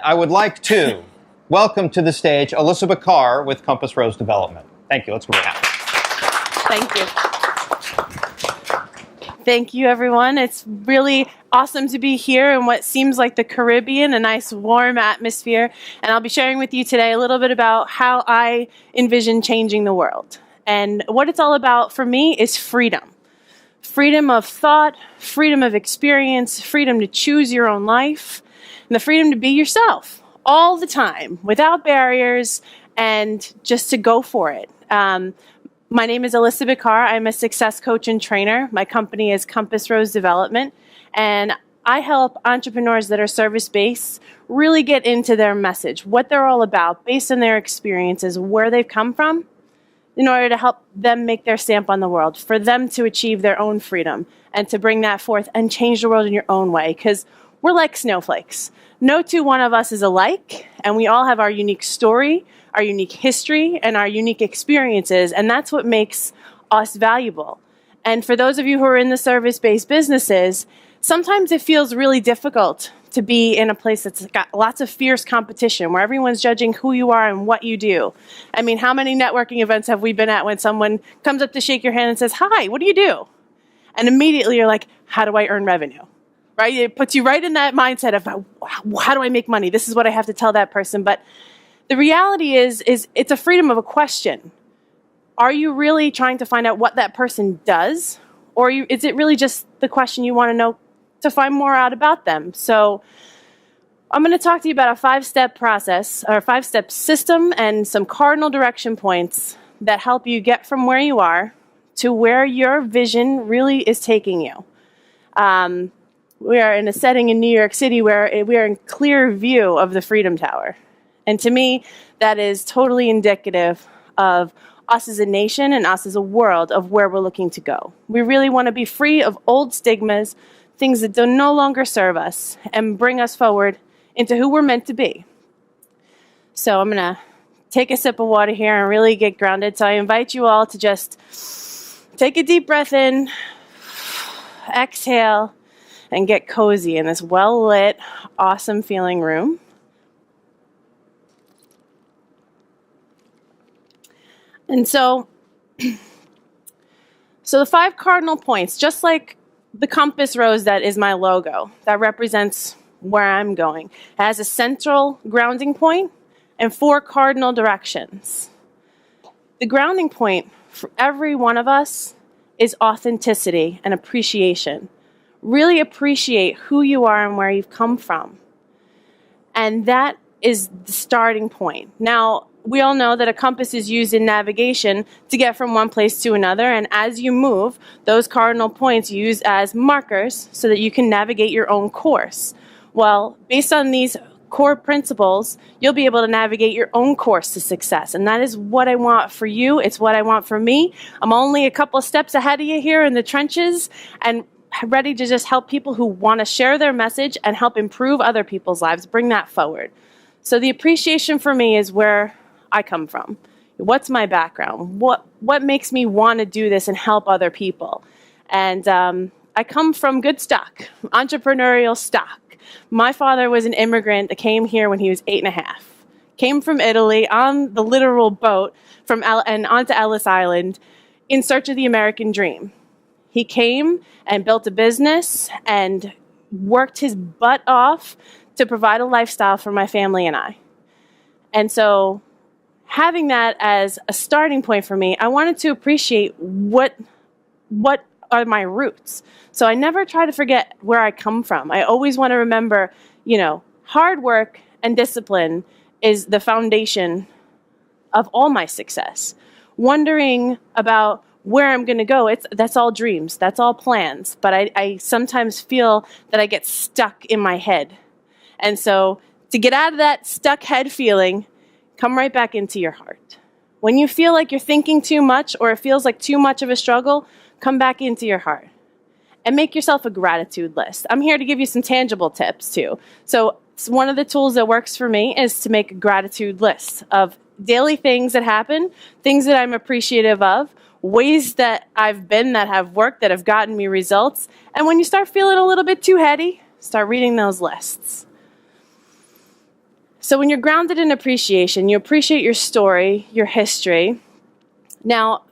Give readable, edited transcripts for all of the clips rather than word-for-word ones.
I would like to welcome to the stage Alissa Bickar with CompassRose Development. Thank you. Let's go now. Thank you. Thank you, everyone. It's really awesome to be here in what seems like the Caribbean, a nice warm atmosphere. And I'll be sharing with you today a little bit about how I envision changing the world. And what it's all about for me is freedom. Freedom of thought, freedom of experience, freedom to choose your own life, and the freedom to be yourself all the time without barriers and just to go for it. My name is Alissa Bickar. I'm a success coach and trainer. My company is CompassRose Development, and I help entrepreneurs that are service-based really get into their message, what they're all about, based on their experiences, where they've come from, in order to help them make their stamp on the world, for them to achieve their own freedom and to bring that forth and change the world in your own way, because we're like snowflakes. No one of us is alike, and we all have our unique story, our unique history, and our unique experiences, and that's what makes us valuable. And for those of you who are in the service-based businesses, sometimes it feels really difficult to be in a place that's got lots of fierce competition, where everyone's judging who you are and what you do. I mean, how many networking events have we been at when someone comes up to shake your hand and says, "Hi, what do you do?" And immediately you're like, how do I earn revenue? Right? It puts you right in that mindset of, how do I make money? This is what I have to tell that person. But the reality is it's a freedom of a question. Are you really trying to find out what that person does? Or is it really just the question you want to know to find more out about them? So I'm going to talk to you about a 5-step process, or a 5-step system, and some cardinal direction points that help you get from where you are to where your vision really is taking you. We are in a setting in New York City where we are in clear view of the Freedom Tower. And to me, that is totally indicative of us as a nation and us as a world of where we're looking to go. We really want to be free of old stigmas, things that do no longer serve us, and bring us forward into who we're meant to be. So I'm going to take a sip of water here and really get grounded. So I invite you all to just take a deep breath in, exhale, and get cozy in this well-lit, awesome feeling room. And so the 5 cardinal points, just like the compass rose that is my logo, that represents where I'm going, it has a central grounding point and 4 cardinal directions. The grounding point for every one of us is authenticity and appreciation. Really appreciate who you are and where you've come from. And that is the starting point. Now, we all know that a compass is used in navigation to get from one place to another, and as you move, those cardinal points are used as markers so that you can navigate your own course. Well, based on these core principles, you'll be able to navigate your own course to success, and that is what I want for you. It's what I want for me. I'm only a couple of steps ahead of you here in the trenches, and ready to just help people who want to share their message and help improve other people's lives, bring that forward. So the appreciation for me is where I come from. What's my background? What makes me want to do this and help other people? And I come from good stock, entrepreneurial stock. My father was an immigrant that came here when he was 8 and a half. Came from Italy on the literal boat and onto Ellis Island in search of the American dream. He came and built a business and worked his butt off to provide a lifestyle for my family and I. And so having that as a starting point for me, I wanted to appreciate what are my roots. So I never try to forget where I come from. I always want to remember, hard work and discipline is the foundation of all my success. Wondering about where I'm going to go, that's all dreams, that's all plans. But I sometimes feel that I get stuck in my head. And so to get out of that stuck head feeling, come right back into your heart. When you feel like you're thinking too much or it feels like too much of a struggle, come back into your heart and make yourself a gratitude list. I'm here to give you some tangible tips too. So one of the tools that works for me is to make a gratitude list of daily things that happen, things that I'm appreciative of, ways that I've been that have worked, that have gotten me results. And when you start feeling a little bit too heady, start reading those lists. So when you're grounded in appreciation, you appreciate your story, your history. Now,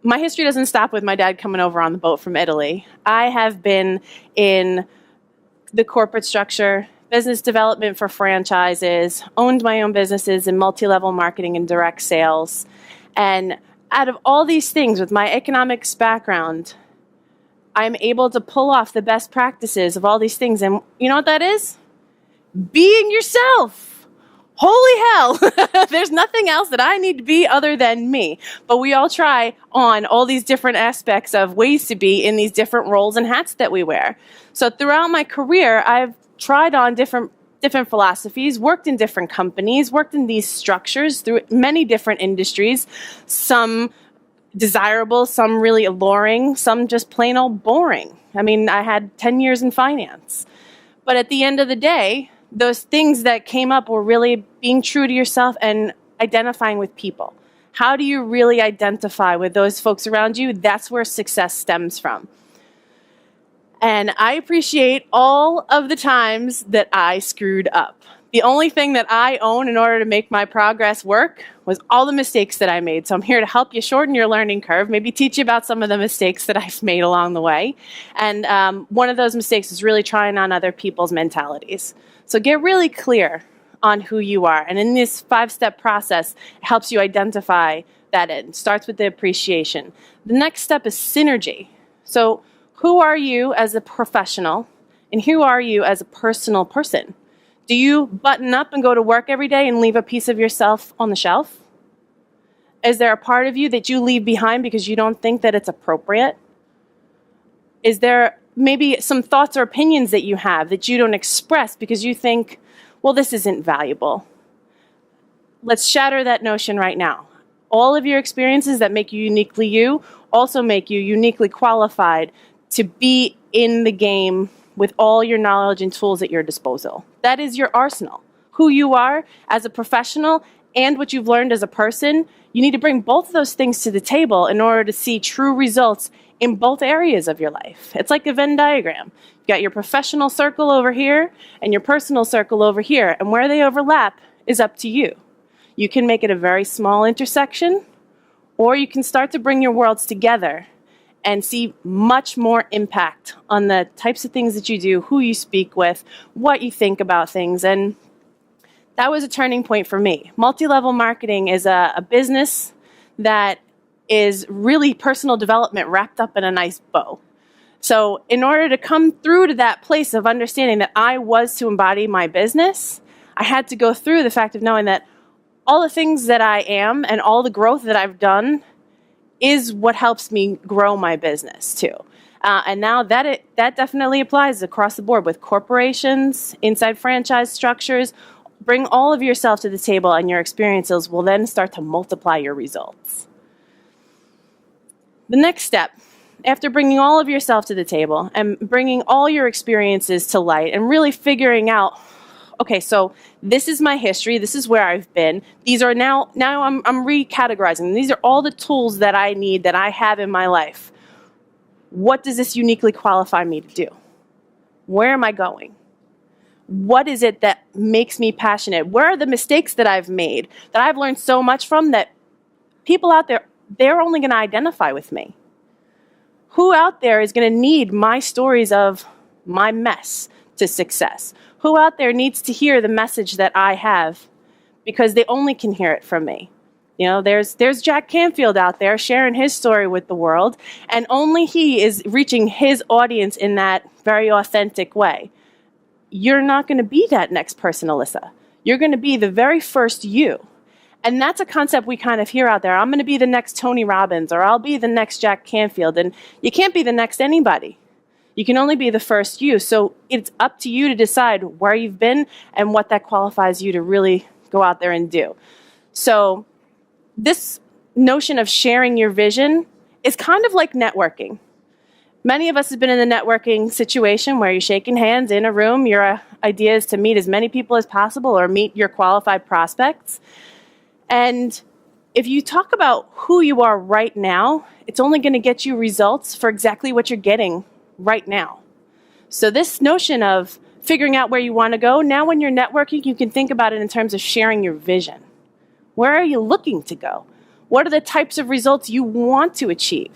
my history doesn't stop with my dad coming over on the boat from Italy. I have been in the corporate structure, business development for franchises, owned my own businesses in multi-level marketing and direct sales. And out of all these things, with my economics background, I'm able to pull off the best practices of all these things. And you know what that is? Being yourself. Holy hell, there's nothing else that I need to be other than me. But we all try on all these different aspects of ways to be in these different roles and hats that we wear. So throughout my career, I've tried on different philosophies, worked in different companies, worked in these structures through many different industries, some desirable, some really alluring, some just plain old boring. I mean, I had 10 years in finance. But at the end of the day, those things that came up were really being true to yourself and identifying with people. How do you really identify with those folks around you? That's where success stems from. And I appreciate all of the times that I screwed up. The only thing that I own in order to make my progress work was all the mistakes that I made. So I'm here to help you shorten your learning curve, maybe teach you about some of the mistakes that I've made along the way. And one of those mistakes is really trying on other people's mentalities. So get really clear on who you are. And in this 5-step process, it helps you identify that. It starts with the appreciation. The next step is synergy. So who are you as a professional and who are you as a personal person? Do you button up and go to work every day and leave a piece of yourself on the shelf? Is there a part of you that you leave behind because you don't think that it's appropriate? Is there maybe some thoughts or opinions that you have that you don't express because you think, well, this isn't valuable? Let's shatter that notion right now. All of your experiences that make you uniquely you also make you uniquely qualified to be in the game with all your knowledge and tools at your disposal. That is your arsenal. Who you are as a professional and what you've learned as a person, you need to bring both of those things to the table in order to see true results in both areas of your life. It's like a Venn diagram. You've got your professional circle over here and your personal circle over here, and where they overlap is up to you. You can make it a very small intersection, or you can start to bring your worlds together and see much more impact on the types of things that you do, who you speak with, what you think about things. And that was a turning point for me. Multi-level marketing is a business that is really personal development wrapped up in a nice bow. So in order to come through to that place of understanding that I was to embody my business, I had to go through the fact of knowing that all the things that I am and all the growth that I've done is what helps me grow my business too. And now that definitely applies across the board with corporations, inside franchise structures. Bring all of yourself to the table, and your experiences will then start to multiply your results. The next step, after bringing all of yourself to the table and bringing all your experiences to light and really figuring out, okay, so this is my history, this is where I've been, these are now I'm recategorizing. These are all the tools that I need, that I have in my life. What does this uniquely qualify me to do? Where am I going? What is it that makes me passionate? Where are the mistakes that I've made, that I've learned so much from, that people out there, they're only going to identify with me? Who out there is going to need my stories of my mess to success? Who out there needs to hear the message that I have, because they only can hear it from me? You know, there's Jack Canfield out there sharing his story with the world, and only he is reaching his audience in that very authentic way. You're not going to be that next person, Alissa. You're going to be the very first you. And that's a concept we kind of hear out there. I'm going to be the next Tony Robbins, or I'll be the next Jack Canfield. And you can't be the next anybody. You can only be the first you. So it's up to you to decide where you've been and what that qualifies you to really go out there and do. So this notion of sharing your vision is kind of like networking. Many of us have been in the networking situation where you're shaking hands in a room. Your idea is to meet as many people as possible or meet your qualified prospects. And if you talk about who you are right now, it's only going to get you results for exactly what you're getting right now. So this notion of figuring out where you want to go. Now when you're networking, you can think about it in terms of sharing your vision. Where are you looking to go? What are the types of results you want to achieve?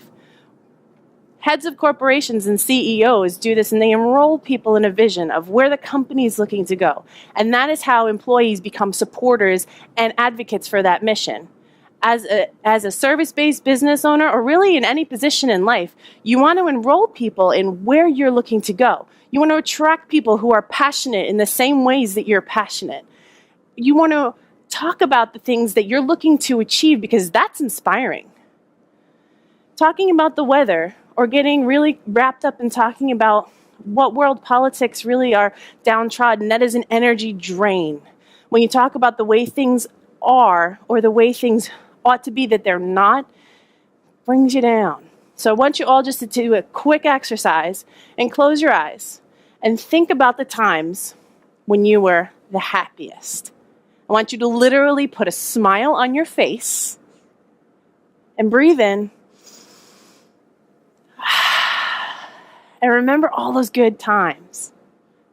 Heads of corporations and CEOs do this, and they enroll people in a vision of where the company is looking to go. And that is how employees become supporters and advocates for that mission. As a service-based business owner, or really in any position in life, you want to enroll people in where you're looking to go. You want to attract people who are passionate in the same ways that you're passionate. You want to talk about the things that you're looking to achieve because that's inspiring. Talking about the weather or getting really wrapped up in talking about what world politics really are downtrodden, that is an energy drain. When you talk about the way things are or the way things ought to be that they're not, brings you down. So I want you all just to do a quick exercise and close your eyes and think about the times when you were the happiest. I want you to literally put a smile on your face and breathe in. And remember all those good times,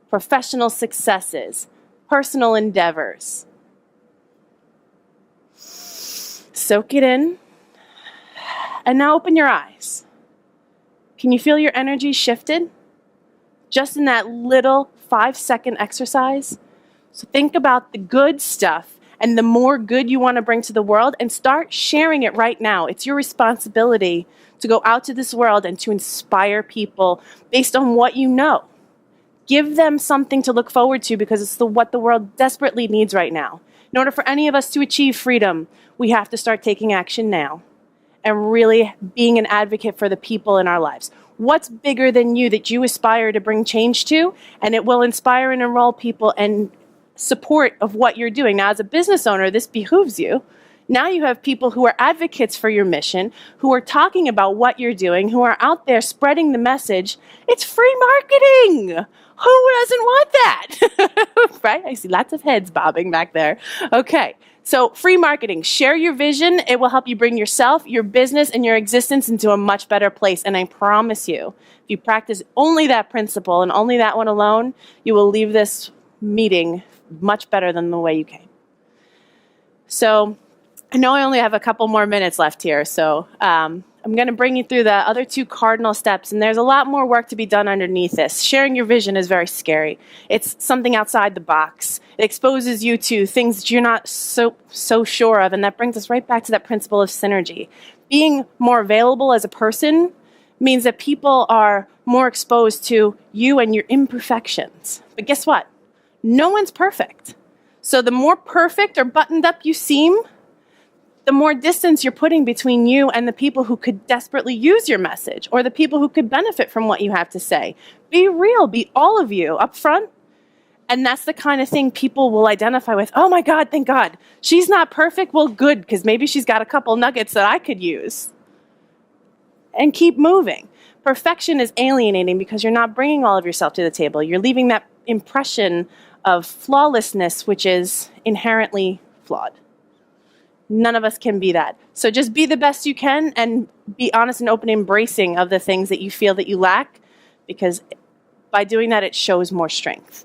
professional successes, personal endeavors. Soak it in. And now open your eyes. Can you feel your energy shifted? Just in that little 5-second exercise. So think about the good stuff and the more good you want to bring to the world and start sharing it right now. It's your responsibility to go out to this world and to inspire people based on what you know. Give them something to look forward to because it's what the world desperately needs right now. In order for any of us to achieve freedom, we have to start taking action now and really being an advocate for the people in our lives. What's bigger than you that you aspire to bring change to? And it will inspire and enroll people and support of what you're doing. Now, as a business owner, this behooves you. Now you have people who are advocates for your mission, who are talking about what you're doing, who are out there spreading the message. It's free marketing. Who doesn't want that? Right? I see lots of heads bobbing back there. Okay. So free marketing, share your vision. It will help you bring yourself, your business, and your existence into a much better place. And I promise you, if you practice only that principle and only that one alone, you will leave this meeting much better than the way you came. So I know I only have a couple more minutes left here, so I'm going to bring you through the other 2 cardinal steps, and there's a lot more work to be done underneath this. Sharing your vision is very scary. It's something outside the box. It exposes you to things that you're not so sure of, and that brings us right back to that principle of synergy. Being more available as a person means that people are more exposed to you and your imperfections. But guess what? No one's perfect. So the more perfect or buttoned up you seem, the more distance you're putting between you and the people who could desperately use your message or the people who could benefit from what you have to say. Be real, be all of you up front. And that's the kind of thing people will identify with. Oh my God, thank God. She's not perfect. Well, good, because maybe she's got a couple nuggets that I could use. And keep moving. Perfection is alienating because you're not bringing all of yourself to the table. You're leaving that impression of flawlessness, which is inherently flawed. None of us can be that. So just be the best you can and be honest and open, embracing of the things that you feel that you lack, because by doing that, it shows more strength.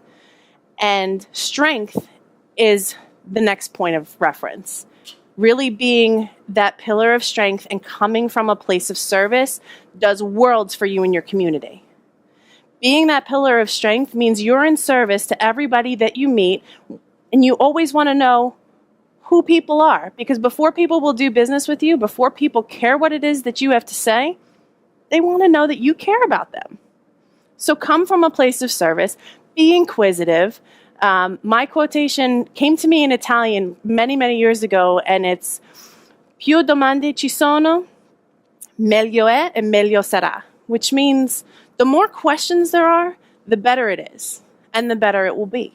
And strength is the next point of reference. Really being that pillar of strength and coming from a place of service does worlds for you and your community. Being that pillar of strength means you're in service to everybody that you meet, and you always want to know who people are, because before people will do business with you, before people care what it is that you have to say, they want to know that you care about them. So come from a place of service, be inquisitive. My quotation came to me in Italian many, many years ago, and it's più domande ci sono, meglio è e meglio sarà, which means the more questions there are, the better it is, and the better it will be.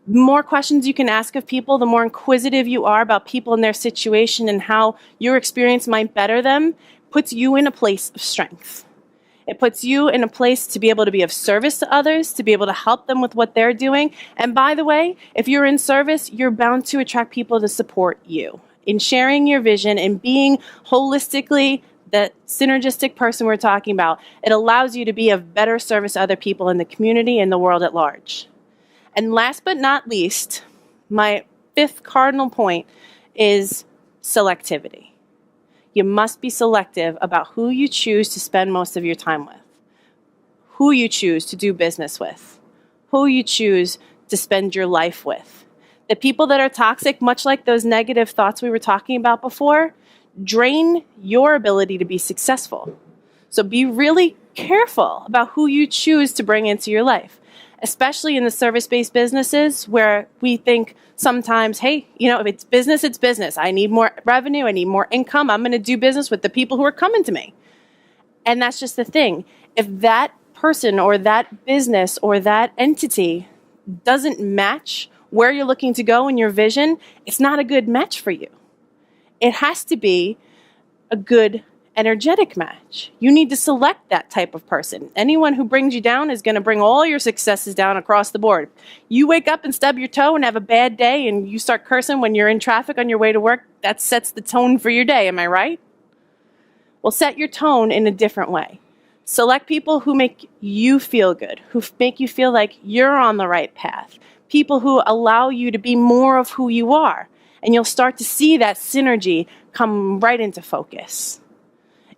The more questions you can ask of people, the more inquisitive you are about people and their situation and how your experience might better them, puts you in a place of strength. It puts you in a place to be able to be of service to others, to be able to help them with what they're doing. And by the way, if you're in service, you're bound to attract people to support you. In sharing your vision and being holistically that synergistic person we're talking about, it allows you to be of better service to other people in the community and the world at large. And last but not least, my fifth cardinal point is selectivity. You must be selective about who you choose to spend most of your time with, who you choose to do business with, who you choose to spend your life with. The people that are toxic, much like those negative thoughts we were talking about before, drain your ability to be successful. So be really careful about who you choose to bring into your life, especially in the service-based businesses where we think sometimes, hey, if it's business, it's business. I need more revenue. I need more income. I'm going to do business with the people who are coming to me. And that's just the thing. If that person or that business or that entity doesn't match where you're looking to go in your vision, it's not a good match for you. It has to be a good energetic match. You need to select that type of person. Anyone who brings you down is going to bring all your successes down across the board. You wake up and stub your toe and have a bad day and you start cursing when you're in traffic on your way to work, that sets the tone for your day, am I right? Well, set your tone in a different way. Select people who make you feel good, who make you feel like you're on the right path, people who allow you to be more of who you are, and you'll start to see that synergy come right into focus.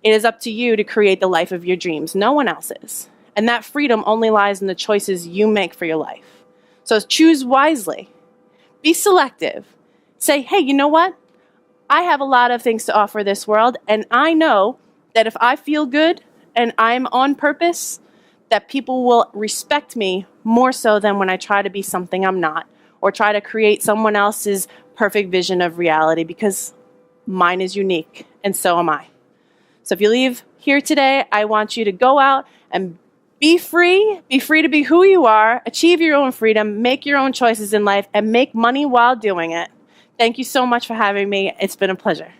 It is up to you to create the life of your dreams, no one else's. And that freedom only lies in the choices you make for your life. So choose wisely. Be selective. Say, hey, you know what? I have a lot of things to offer this world, and I know that if I feel good and I'm on purpose, that people will respect me more so than when I try to be something I'm not or try to create someone else's perfect vision of reality, because mine is unique and so am I. So if you leave here today, I want you to go out and be free to be who you are, achieve your own freedom, make your own choices in life, and make money while doing it. Thank you so much for having me. It's been a pleasure.